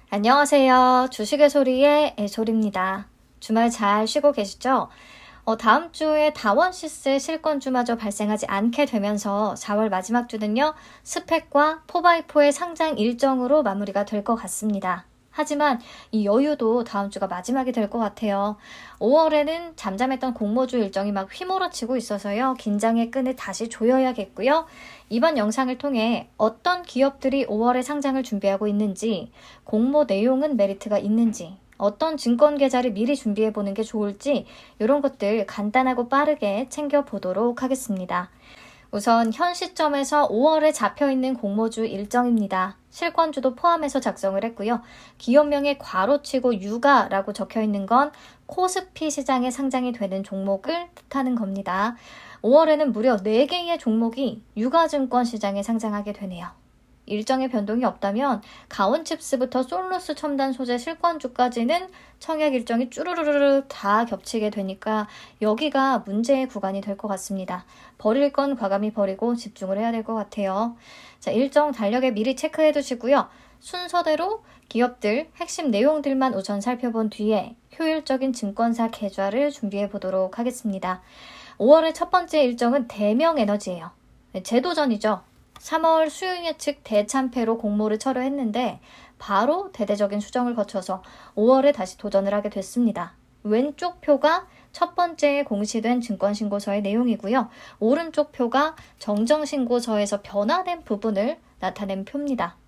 안녕하세요. 주식의 소리의 애솔입니다. 주말 잘 쉬고 계시죠? 다음 주에 다원시스 실권주마저 발생하지 않게 되면서 4월 마지막 주는요, 스펙과 포바이포의 상장 일정으로 마무리가 될 것 같습니다. 하지만 이 여유도 다음 주가 마지막이 될 것 같아요. 5월에는 잠잠했던 공모주 일정이 막 휘몰아치고 있어서요. 긴장의 끈을 다시 조여야겠고요. 이번 영상을 통해 어떤 기업들이 5월에 상장을 준비하고 있는지, 공모 내용은 메리트가 있는지, 어떤 증권 계좌를 미리 준비해 보는 게 좋을지 이런 것들 간단하고 빠르게 챙겨보도록 하겠습니다. 우선 현 시점에서 5월에 잡혀있는 공모주 일정입니다. 실권주도 포함해서 작성을 했고요. 기업명에 괄호치고 유가라고 적혀있는 건 코스피 시장에 상장이 되는 종목을 뜻하는 겁니다. 5월에는 무려 4개의 종목이 유가증권 시장에 상장하게 되네요. 일정의 변동이 없다면 가온칩스부터 솔루스 첨단 소재 실권주까지는 청약 일정이 쭈루루루 다 겹치게 되니까 여기가 문제의 구간이 될 것 같습니다. 버릴 건 과감히 버리고 집중을 해야 될 것 같아요. 자, 일정 달력에 미리 체크해 두시고요. 순서대로 기업들 핵심 내용들만 우선 살펴본 뒤에 효율적인 증권사 계좌를 준비해 보도록 하겠습니다. 5월의 첫 번째 일정은 대명에너지예요. 재도전이죠. 3월 수요 예측 대참패로 공모를 철회했는데 바로 대대적인 수정을 거쳐서 5월에 다시 도전을 하게 됐습니다. 왼쪽 표가 첫 번째 공시된 증권신고서의 내용이고요. 오른쪽 표가 정정신고서에서 변화된 부분을 나타낸 표입니다.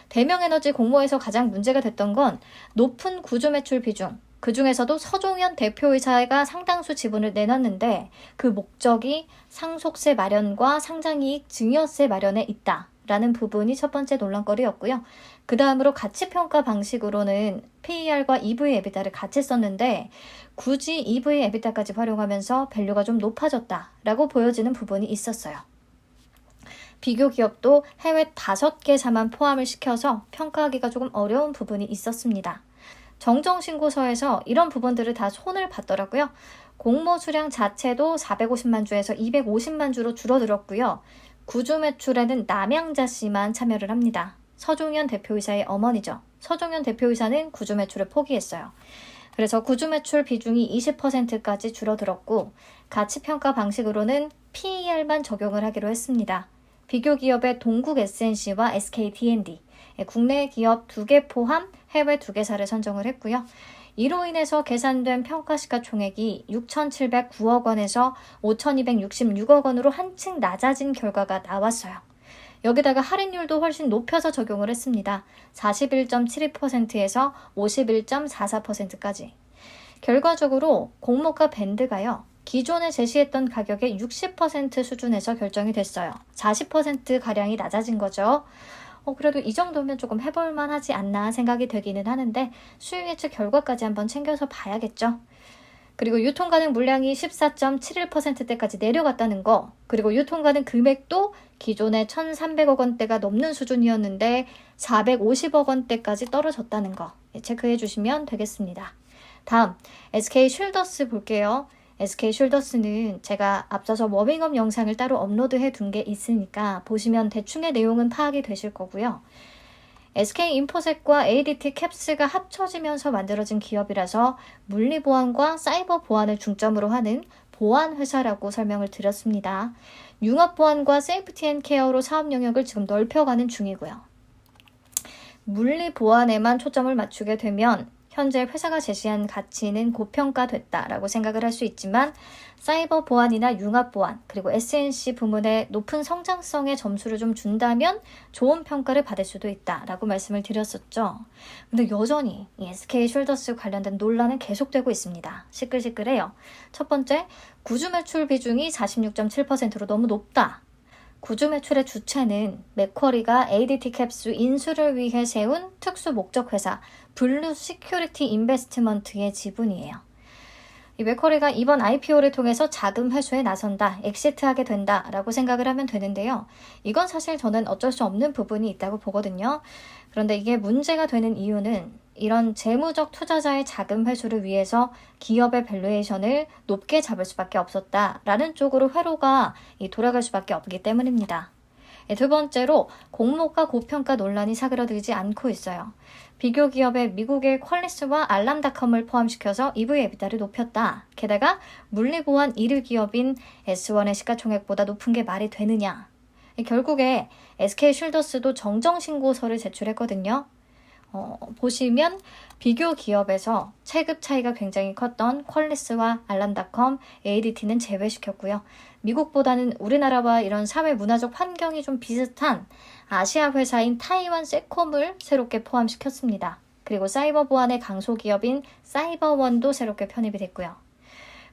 대명에너지 공모에서 가장 문제가 됐던 건 높은 구조매출 비중, 그 중에서도 서종현 대표이사가 상당수 지분을 내놨는데 그 목적이 상속세 마련과 상장이익 증여세 마련에 있다라는 부분이 첫 번째 논란거리였고요. 그 다음으로 가치평가 방식으로는 PER과 EV/EBITDA를 같이 썼는데 굳이 EV/EBITDA까지 활용하면서 밸류가 좀 높아졌다라고 보여지는 부분이 있었어요. 비교 기업도 해외 5개사만 포함을 시켜서 평가하기가 조금 어려운 부분이 있었습니다. 정정신고서에서 이런 부분들을 다 손을 봤더라고요. 공모 수량 자체도 450만 주에서 250만 주로 줄어들었고요. 구주 매출에는 남양자 씨만 참여를 합니다. 서종현 대표이사의 어머니죠. 서종현 대표이사는 구주 매출을 포기했어요. 그래서 구주 매출 비중이 20%까지 줄어들었고 가치평가 방식으로는 PER만 적용을 하기로 했습니다. 비교 기업의 동국 SNC와 SK D&D, 국내 기업 2개 포함 해외 2개사를 선정을 했고요. 이로 인해서 계산된 평가시가총액이 6,709억 원에서 5,266억 원으로 한층 낮아진 결과가 나왔어요. 여기다가 할인율도 훨씬 높여서 적용을 했습니다. 41.72%에서 51.44%까지. 결과적으로 공모가 밴드가요. 기존에 제시했던 가격의 60% 수준에서 결정이 됐어요. 40%가량이 낮아진 거죠. 그래도 이 정도면 조금 해볼만 하지 않나 생각이 되기는 하는데 수요 예측 결과까지 한번 챙겨서 봐야겠죠. 그리고 유통 가능 물량이 14.71%대까지 내려갔다는 거, 그리고 유통 가능 금액도 기존에 1,300억 원대가 넘는 수준이었는데 450억 원대까지 떨어졌다는 거 체크해 주시면 되겠습니다. 다음, SK 쉴더스 볼게요. SK 쉴더스는 제가 앞서서 워밍업 영상을 따로 업로드해 둔 게 있으니까 보시면 대충의 내용은 파악이 되실 거고요. SK 인포셋과 ADT 캡스가 합쳐지면서 만들어진 기업이라서 물리보안과 사이버 보안을 중점으로 하는 보안 회사라고 설명을 드렸습니다. 융합보안과 세이프티앤케어로 사업 영역을 지금 넓혀가는 중이고요. 물리보안에만 초점을 맞추게 되면 현재 회사가 제시한 가치는 고평가됐다라고 생각을 할 수 있지만 사이버 보안이나 융합 보안 그리고 SNC 부문에 높은 성장성의 점수를 좀 준다면 좋은 평가를 받을 수도 있다라고 말씀을 드렸었죠. 근데 여전히 이 SK 숄더스 관련된 논란은 계속되고 있습니다. 시끌시끌해요. 첫 번째, 구주 매출 비중이 46.7%로 너무 높다. 구주 매출의 주체는 맥쿼리가 ADT 캡스 인수를 위해 세운 특수 목적 회사 블루 시큐리티 인베스트먼트의 지분이에요. 이 맥쿼리가 이번 IPO를 통해서 자금 회수에 나선다, 엑시트하게 된다라고 생각을 하면 되는데요. 이건 사실 저는 어쩔 수 없는 부분이 있다고 보거든요. 그런데 이게 문제가 되는 이유는 이런 재무적 투자자의 자금 회수를 위해서 기업의 밸류에이션을 높게 잡을 수밖에 없었다라는 쪽으로 회로가 돌아갈 수밖에 없기 때문입니다. 두 번째로 공모가 고평가 논란이 사그러들지 않고 있어요. 비교 기업의 미국의 퀄리스와 알람닷컴을 포함시켜서 EV 에비타를 높였다. 게다가 물리보안 1위 기업인 S1의 시가총액보다 높은 게 말이 되느냐. 결국에 SK쉴더스도 정정신고서를 제출했거든요. 보시면 비교 기업에서 체급 차이가 굉장히 컸던 퀄리스와 알람닷컴, ADT는 제외시켰고요. 미국보다는 우리나라와 이런 사회 문화적 환경이 좀 비슷한 아시아 회사인 타이완 세콤을 새롭게 포함시켰습니다. 그리고 사이버 보안의 강소 기업인 사이버원도 새롭게 편입이 됐고요.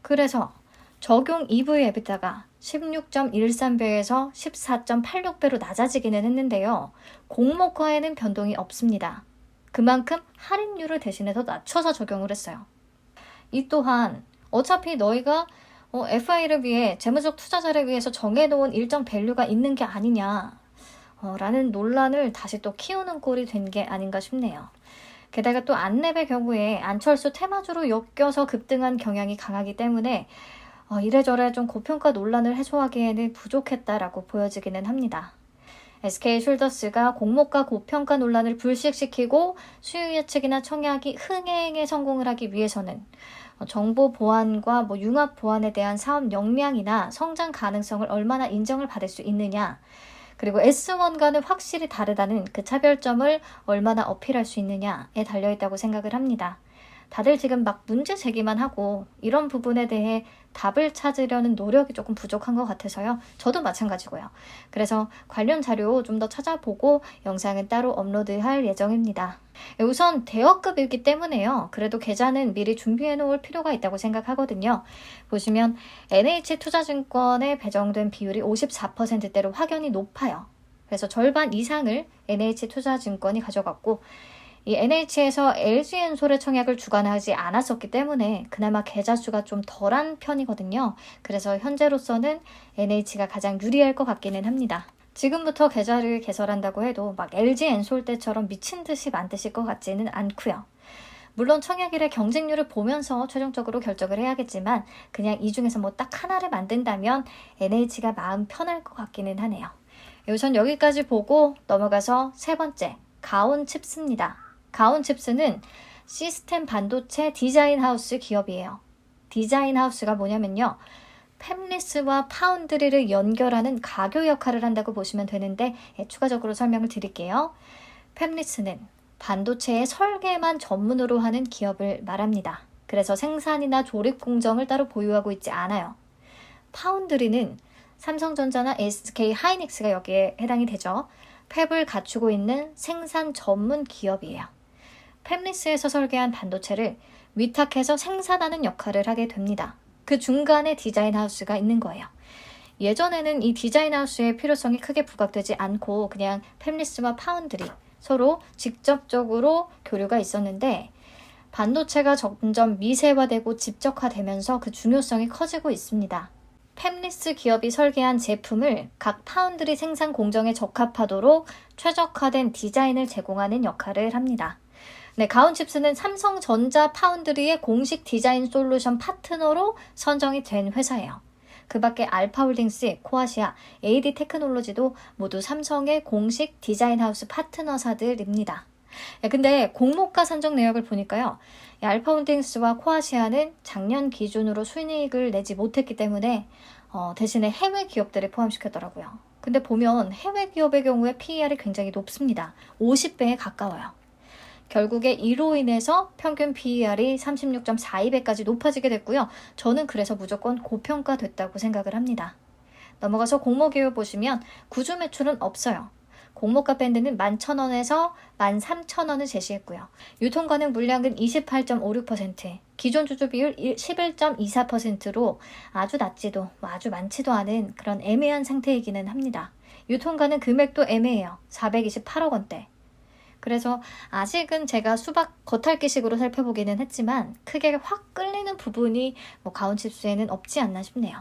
그래서 적용 EV 에비타가 16.13배에서 14.86배로 낮아지기는 했는데요. 공모가에는 변동이 없습니다. 그만큼 할인율을 대신에 더 낮춰서 적용을 했어요. 이 또한 어차피 너희가 FI를 위해 재무적 투자자를 위해서 정해놓은 일정 밸류가 있는 게 아니냐 라는 논란을 다시 또 키우는 꼴이 된 게 아닌가 싶네요. 게다가 또 안랩의 경우에 안철수 테마주로 엮여서 급등한 경향이 강하기 때문에 이래저래 좀 고평가 논란을 해소하기에는 부족했다라고 보여지기는 합니다. SK쉴더스가 공모가 고평가 논란을 불식시키고 수요 예측이나 청약이 흥행에 성공을 하기 위해서는 정보 보안과 융합 보안에 대한 사업 역량이나 성장 가능성을 얼마나 인정을 받을 수 있느냐, 그리고 S1과는 확실히 다르다는 그 차별점을 얼마나 어필할 수 있느냐에 달려있다고 생각을 합니다. 다들 지금 막 문제 제기만 하고 이런 부분에 대해 답을 찾으려는 노력이 조금 부족한 것 같아서요. 저도 마찬가지고요. 그래서 관련 자료 좀 더 찾아보고 영상은 따로 업로드할 예정입니다. 우선 대여급이기 때문에요. 그래도 계좌는 미리 준비해 놓을 필요가 있다고 생각하거든요. 보시면 NH투자증권에 배정된 비율이 54%대로 확연히 높아요. 그래서 절반 이상을 NH투자증권이 가져갔고, 이 NH에서 LG엔솔의 청약을 주관하지 않았었기 때문에 그나마 계좌 수가 좀 덜한 편이거든요. 그래서 현재로서는 NH가 가장 유리할 것 같기는 합니다. 지금부터 계좌를 개설한다고 해도 막 LG엔솔 때처럼 미친 듯이 많으실 것 같지는 않고요. 물론 청약일의 경쟁률을 보면서 최종적으로 결정을 해야겠지만 그냥 이 중에서 뭐 딱 하나를 만든다면 NH가 마음 편할 것 같기는 하네요. 우선 여기까지 보고 넘어가서 세 번째, 가온칩스입니다. 가온칩스는 시스템 반도체 디자인 하우스 기업이에요. 디자인 하우스가 뭐냐면요. 팹리스와 파운드리를 연결하는 가교 역할을 한다고 보시면 되는데 추가적으로 설명을 드릴게요. 팹리스는 반도체의 설계만 전문으로 하는 기업을 말합니다. 그래서 생산이나 조립 공정을 따로 보유하고 있지 않아요. 파운드리는 삼성전자나 SK 하이닉스가 여기에 해당이 되죠. 팹을 갖추고 있는 생산 전문 기업이에요. 팹리스에서 설계한 반도체를 위탁해서 생산하는 역할을 하게 됩니다. 그 중간에 디자인 하우스가 있는 거예요. 예전에는 이 디자인 하우스의 필요성이 크게 부각되지 않고 그냥 팹리스와 파운드리 서로 직접적으로 교류가 있었는데 반도체가 점점 미세화되고 집적화되면서 그 중요성이 커지고 있습니다. 팹리스 기업이 설계한 제품을 각 파운드리 생산 공정에 적합하도록 최적화된 디자인을 제공하는 역할을 합니다. 네, 가온칩스는 삼성전자 파운드리의 공식 디자인 솔루션 파트너로 선정이 된 회사예요. 그 밖에 알파홀딩스, 코아시아, AD 테크놀로지도 모두 삼성의 공식 디자인 하우스 파트너사들입니다. 근데 공모가 산정 내역을 보니까요. 알파홀딩스와 코아시아는 작년 기준으로 순이익을 내지 못했기 때문에 대신에 해외 기업들을 포함시켰더라고요. 근데 보면 해외 기업의 경우에 PER이 굉장히 높습니다. 50배에 가까워요. 결국에 이로 인해서 평균 PER이 36.42배까지 높아지게 됐고요. 저는 그래서 무조건 고평가됐다고 생각을 합니다. 넘어가서 공모기업 보시면 구주 매출은 없어요. 공모가 밴드는 11,000원에서 13,000원을 제시했고요. 유통가능 물량은 28.56%, 기존 주주 비율 11.24%로 아주 낮지도 아주 많지도 않은 그런 애매한 상태이기는 합니다. 유통가능 금액도 애매해요. 428억 원대. 그래서 아직은 제가 수박 겉핥기식으로 살펴보기는 했지만 크게 확 끌리는 부분이 가온칩스에는 없지 않나 싶네요.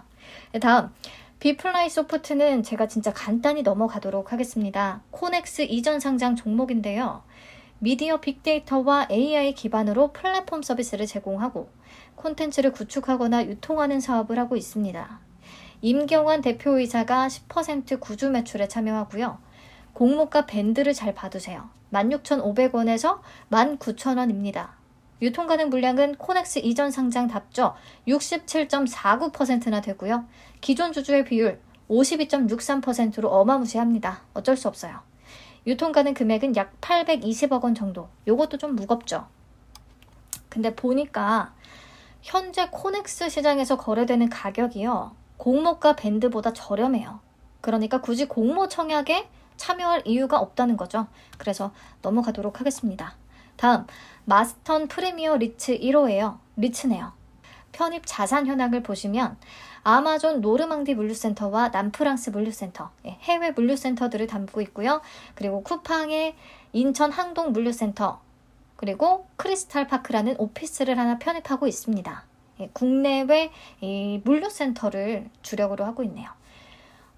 다음 비플라이 소프트는 제가 진짜 간단히 넘어가도록 하겠습니다. 코넥스 이전 상장 종목인데요. 미디어 빅데이터와 AI 기반으로 플랫폼 서비스를 제공하고 콘텐츠를 구축하거나 유통하는 사업을 하고 있습니다. 임경환 대표이사가 10% 구주 매출에 참여하고요. 공모가 밴드를 잘 봐두세요. 16,500원에서 19,000원입니다. 유통가능 물량은 코넥스 이전 상장답죠. 67.49%나 되고요. 기존 주주의 비율 52.63%로 어마무시합니다. 어쩔 수 없어요. 유통가능 금액은 약 820억 원 정도. 요것도 좀 무겁죠. 근데 보니까 현재 코넥스 시장에서 거래되는 가격이요. 공모가 밴드보다 저렴해요. 그러니까 굳이 공모 청약에 참여할 이유가 없다는 거죠. 그래서 넘어가도록 하겠습니다. 다음, 마스턴 프리미어 리츠 1호예요. 리츠네요. 편입 자산 현황을 보시면 아마존 노르망디 물류센터와 남프랑스 물류센터, 해외 물류센터들을 담고 있고요. 그리고 쿠팡의 인천 항동 물류센터, 그리고 크리스탈파크라는 오피스를 하나 편입하고 있습니다. 국내외 물류센터를 주력으로 하고 있네요.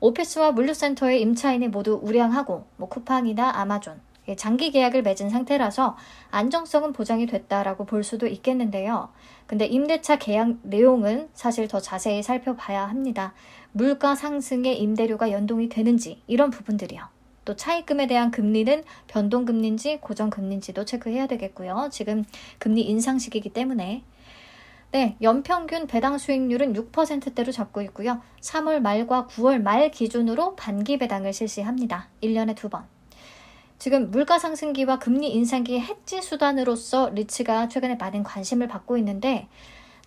오피스와 물류센터의 임차인이 모두 우량하고 쿠팡이나 아마존, 장기 계약을 맺은 상태라서 안정성은 보장이 됐다라고 볼 수도 있겠는데요. 근데 임대차 계약 내용은 사실 더 자세히 살펴봐야 합니다. 물가 상승에 임대료가 연동이 되는지 이런 부분들이요. 또 차입금에 대한 금리는 변동금리인지 고정금리인지도 체크해야 되겠고요. 지금 금리 인상 시기이기 때문에. 네, 연평균 배당 수익률은 6%대로 잡고 있고요. 3월 말과 9월 말 기준으로 반기 배당을 실시합니다. 1년에 2번. 지금 물가 상승기와 금리 인상기의 해지 수단으로서 리츠가 최근에 많은 관심을 받고 있는데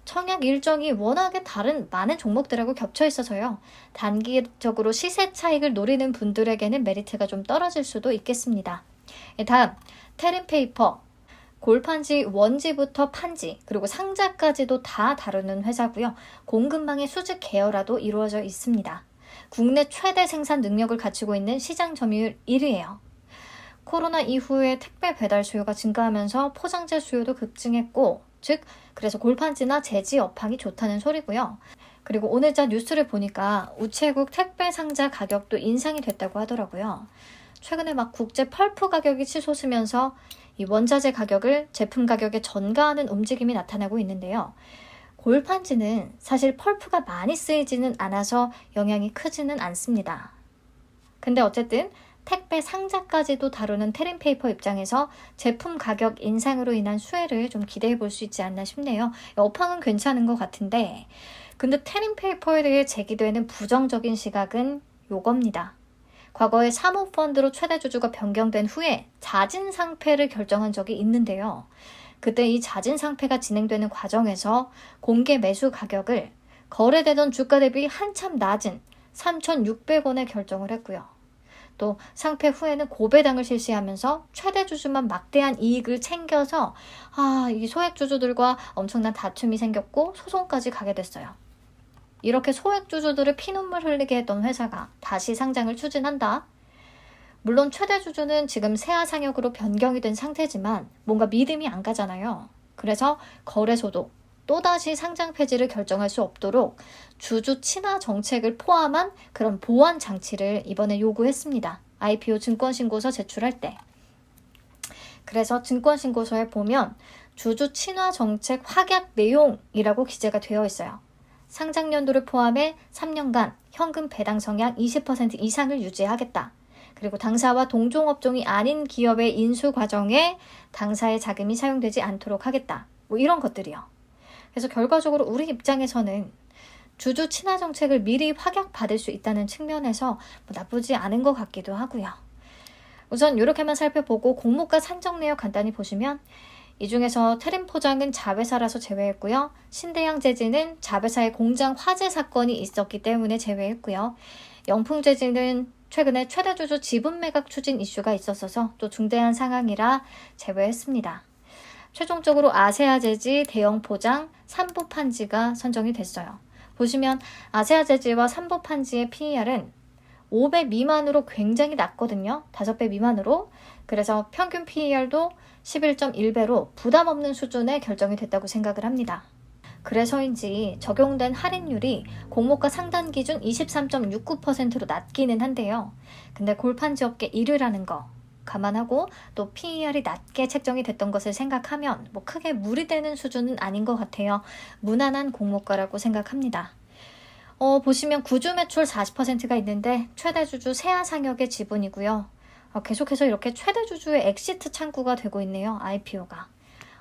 청약 일정이 워낙에 다른 많은 종목들하고 겹쳐 있어서요. 단기적으로 시세 차익을 노리는 분들에게는 메리트가 좀 떨어질 수도 있겠습니다. 다음, 테린페이퍼. 골판지 원지부터 판지 그리고 상자까지도 다 다루는 회사고요. 공급망의 수직 계열화도 이루어져 있습니다. 국내 최대 생산 능력을 갖추고 있는 시장 점유율 1위예요. 코로나 이후에 택배 배달 수요가 증가하면서 포장재 수요도 급증했고, 즉 그래서 골판지나 재지 업황이 좋다는 소리고요. 그리고 오늘자 뉴스를 보니까 우체국 택배 상자 가격도 인상이 됐다고 하더라고요. 최근에 막 국제 펄프 가격이 치솟으면서 이 원자재 가격을 제품 가격에 전가하는 움직임이 나타나고 있는데요. 골판지는 사실 펄프가 많이 쓰이지는 않아서 영향이 크지는 않습니다. 근데 어쨌든 택배 상자까지도 다루는 테린페이퍼 입장에서 제품 가격 인상으로 인한 수혜를 좀 기대해 볼 수 있지 않나 싶네요. 업황은 괜찮은 것 같은데 근데 테린페이퍼에 대해 제기되는 부정적인 시각은 요겁니다. 과거에 사모펀드로 최대 주주가 변경된 후에 자진상패를 결정한 적이 있는데요. 그때 이 자진상패가 진행되는 과정에서 공개 매수 가격을 거래되던 주가 대비 한참 낮은 3,600원에 결정을 했고요. 또 상패 후에는 고배당을 실시하면서 최대 주주만 막대한 이익을 챙겨서 이 소액 주주들과 엄청난 다툼이 생겼고 소송까지 가게 됐어요. 이렇게 소액 주주들을 피눈물 흘리게 했던 회사가 다시 상장을 추진한다. 물론 최대 주주는 지금 세아상역으로 변경이 된 상태지만 뭔가 믿음이 안 가잖아요. 그래서 거래소도 또다시 상장 폐지를 결정할 수 없도록 주주 친화 정책을 포함한 그런 보완 장치를 이번에 요구했습니다. IPO 증권신고서 제출할 때. 그래서 증권신고서에 보면 주주 친화 정책 확약 내용이라고 기재가 되어 있어요. 상장 연도를 포함해 3년간 현금 배당 성향 20% 이상을 유지하겠다. 그리고 당사와 동종업종이 아닌 기업의 인수 과정에 당사의 자금이 사용되지 않도록 하겠다. 이런 것들이요. 그래서 결과적으로 우리 입장에서는 주주 친화 정책을 미리 확약받을 수 있다는 측면에서 나쁘지 않은 것 같기도 하고요. 우선 이렇게만 살펴보고 공모가 산정 내역 간단히 보시면 이 중에서 테린포장은 자회사라서 제외했고요. 신대양재지는 자회사의 공장 화재 사건이 있었기 때문에 제외했고요. 영풍재지는 최근에 최대 주주 지분 매각 추진 이슈가 있었어서 또 중대한 상황이라 제외했습니다. 최종적으로 아세아재지, 대형포장, 삼보판지가 선정이 됐어요. 보시면 아세아재지와 삼보판지의 PER은 5배 미만으로 굉장히 낮거든요. 5배 미만으로. 그래서 평균 PER도 11.1배로 부담 없는 수준에 결정이 됐다고 생각을 합니다. 그래서인지 적용된 할인율이 공모가 상단 기준 23.69%로 낮기는 한데요. 근데 골판지 업계 1위라는 거 감안하고 또 PER이 낮게 책정이 됐던 것을 생각하면 크게 무리되는 수준은 아닌 것 같아요. 무난한 공모가라고 생각합니다. 보시면 구주 매출 40%가 있는데 최대 주주 세아상혁의 지분이고요. 계속해서 이렇게 최대 주주의 엑시트 창구가 되고 있네요. IPO가.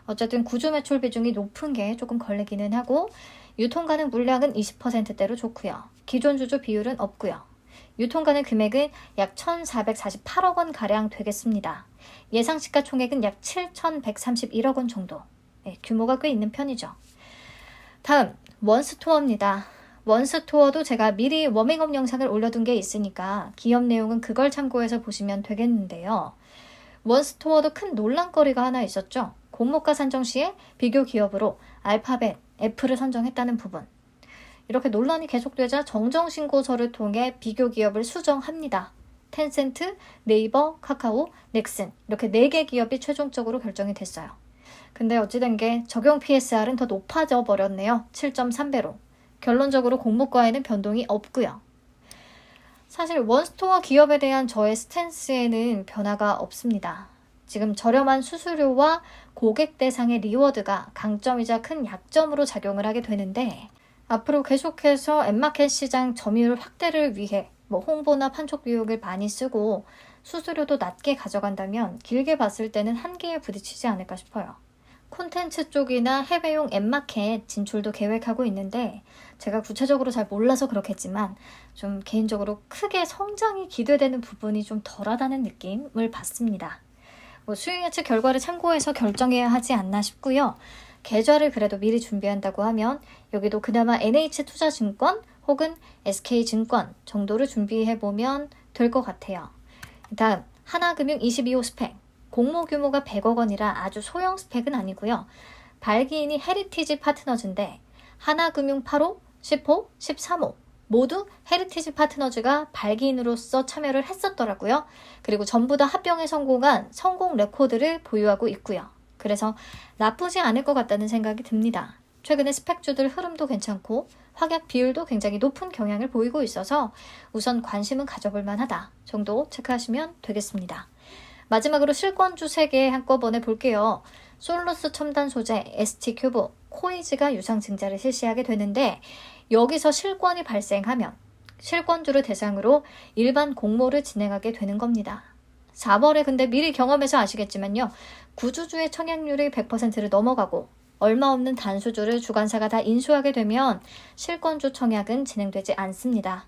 어쨌든 구주 매출 비중이 높은 게 조금 걸리기는 하고 유통 가능 물량은 20%대로 좋고요. 기존 주주 비율은 없고요. 유통 가능 금액은 약 1,448억 원 가량 되겠습니다. 예상 시가총액은 약 7,131억 원 정도. 네, 규모가 꽤 있는 편이죠. 다음 원스토어입니다. 원스토어도 제가 미리 워밍업 영상을 올려둔 게 있으니까 기업 내용은 그걸 참고해서 보시면 되겠는데요. 원스토어도 큰 논란거리가 하나 있었죠. 공모가 산정 시에 비교 기업으로 알파벳, 애플을 선정했다는 부분. 이렇게 논란이 계속되자 정정신고서를 통해 비교 기업을 수정합니다. 텐센트, 네이버, 카카오, 넥슨 이렇게 4개 기업이 최종적으로 결정이 됐어요. 근데 어찌된 게 적용 PSR은 더 높아져 버렸네요. 7.3배로. 결론적으로 공모가에는 변동이 없고요. 사실 원스토어 기업에 대한 저의 스탠스에는 변화가 없습니다. 지금 저렴한 수수료와 고객 대상의 리워드가 강점이자 큰 약점으로 작용을 하게 되는데 앞으로 계속해서 앱마켓 시장 점유율 확대를 위해 홍보나 판촉 비용을 많이 쓰고 수수료도 낮게 가져간다면 길게 봤을 때는 한계에 부딪히지 않을까 싶어요. 콘텐츠 쪽이나 해외용 앱마켓 진출도 계획하고 있는데 제가 구체적으로 잘 몰라서 그렇겠지만 좀 개인적으로 크게 성장이 기대되는 부분이 좀 덜하다는 느낌을 받습니다. 수익 예측 결과를 참고해서 결정해야 하지 않나 싶고요. 계좌를 그래도 미리 준비한다고 하면 여기도 그나마 NH투자증권 혹은 SK증권 정도를 준비해보면 될 것 같아요. 다음 하나금융 22호 스펙. 공모 규모가 100억 원이라 아주 소형 스펙은 아니고요. 발기인이 헤리티지 파트너즈인데 하나금융 8호, 10호, 13호 모두 헤리티지 파트너즈가 발기인으로서 참여를 했었더라고요. 그리고 전부 다 합병에 성공한 성공 레코드를 보유하고 있고요. 그래서 나쁘지 않을 것 같다는 생각이 듭니다. 최근에 스펙주들 흐름도 괜찮고 확약 비율도 굉장히 높은 경향을 보이고 있어서 우선 관심은 가져볼 만하다 정도 체크하시면 되겠습니다. 마지막으로 실권주 3개 한꺼번에 볼게요. 솔루스 첨단 소재, ST큐브, 코이즈가 유상 증자를 실시하게 되는데 여기서 실권이 발생하면 실권주를 대상으로 일반 공모를 진행하게 되는 겁니다. 4월에 근데 미리 경험해서 아시겠지만요. 구주주의 청약률이 100%를 넘어가고 얼마 없는 단수주를 주관사가 다 인수하게 되면 실권주 청약은 진행되지 않습니다.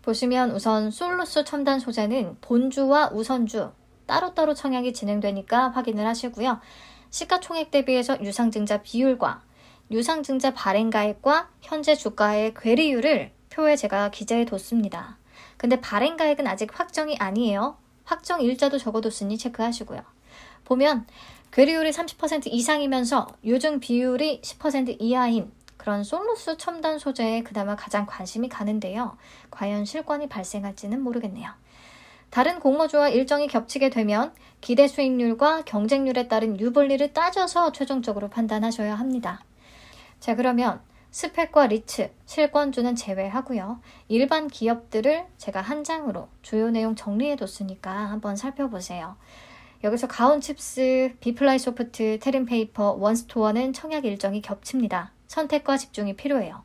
보시면 우선 솔루스 첨단 소재는 본주와 우선주 따로따로 청약이 진행되니까 확인을 하시고요. 시가총액 대비해서 유상증자 비율과 유상증자 발행가액과 현재 주가의 괴리율을 표에 제가 기재해 뒀습니다. 근데 발행가액은 아직 확정이 아니에요. 확정 일자도 적어뒀으니 체크하시고요. 보면 괴리율이 30% 이상이면서 요즘 비율이 10% 이하인 그런 솔루스 첨단 소재에 그나마 가장 관심이 가는데요. 과연 실권이 발생할지는 모르겠네요. 다른 공모주와 일정이 겹치게 되면 기대 수익률과 경쟁률에 따른 유불리를 따져서 최종적으로 판단하셔야 합니다. 자, 그러면 스펙과 리츠, 실권주는 제외하고요. 일반 기업들을 제가 한 장으로 주요 내용 정리해뒀으니까 한번 살펴보세요. 여기서 가온칩스, 비플라이소프트, 테린페이퍼, 원스토어는 청약 일정이 겹칩니다. 선택과 집중이 필요해요.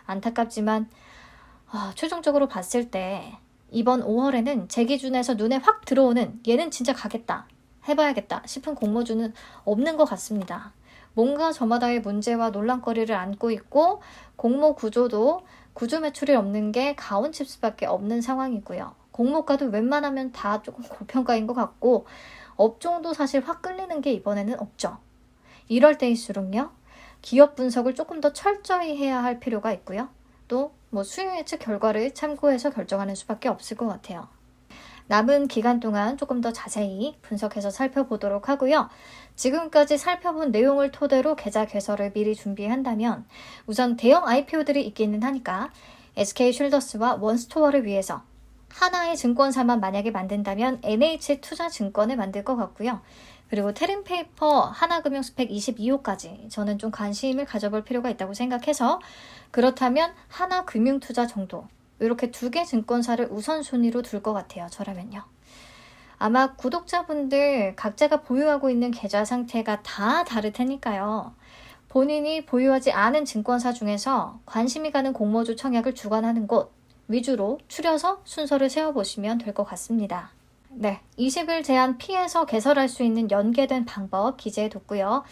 안타깝지만 최종적으로 봤을 때 이번 5월에는 제 기준에서 눈에 확 들어오는 얘는 진짜 가겠다, 해봐야겠다 싶은 공모주는 없는 것 같습니다. 뭔가 저마다의 문제와 논란거리를 안고 있고 공모 구조도 구조 매출이 없는 게 가온칩스밖에 없는 상황이고요. 공모가도 웬만하면 다 조금 고평가인 것 같고 업종도 사실 확 끌리는 게 이번에는 없죠. 이럴 때일수록요. 기업 분석을 조금 더 철저히 해야 할 필요가 있고요. 또 수익 예측 결과를 참고해서 결정하는 수밖에 없을 것 같아요. 남은 기간 동안 조금 더 자세히 분석해서 살펴보도록 하고요. 지금까지 살펴본 내용을 토대로 계좌 개설을 미리 준비한다면 우선 대형 IPO들이 있기는 하니까 SK쉴더스와 원스토어를 위해서 하나의 증권사만 만약에 만든다면 NH투자증권을 만들 것 같고요. 그리고 테린페이퍼, 하나금융 스펙 22호까지 저는 좀 관심을 가져볼 필요가 있다고 생각해서 그렇다면 하나금융투자 정도 이렇게 2개 증권사를 우선순위로 둘 것 같아요. 저라면요. 아마 구독자분들 각자가 보유하고 있는 계좌 상태가 다 다를 테니까요. 본인이 보유하지 않은 증권사 중에서 관심이 가는 공모주 청약을 주관하는 곳 위주로 추려서 순서를 세워보시면 될 것 같습니다. 네, 20일 제한 피해서 개설할 수 있는 연계된 방법 기재해뒀고요.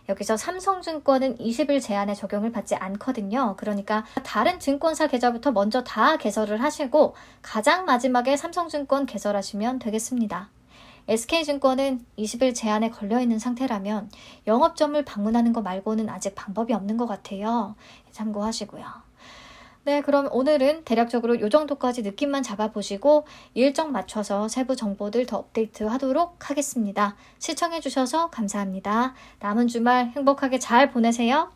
여기서 삼성증권은 20일 제한에 적용을 받지 않거든요. 그러니까 다른 증권사 계좌부터 먼저 다 개설을 하시고 가장 마지막에 삼성증권 개설하시면 되겠습니다. SK증권은 20일 제한에 걸려있는 상태라면 영업점을 방문하는 거 말고는 아직 방법이 없는 것 같아요. 참고하시고요. 네, 그럼 오늘은 대략적으로 이 정도까지 느낌만 잡아보시고 일정 맞춰서 세부 정보들 더 업데이트 하도록 하겠습니다. 시청해주셔서 감사합니다. 남은 주말 행복하게 잘 보내세요.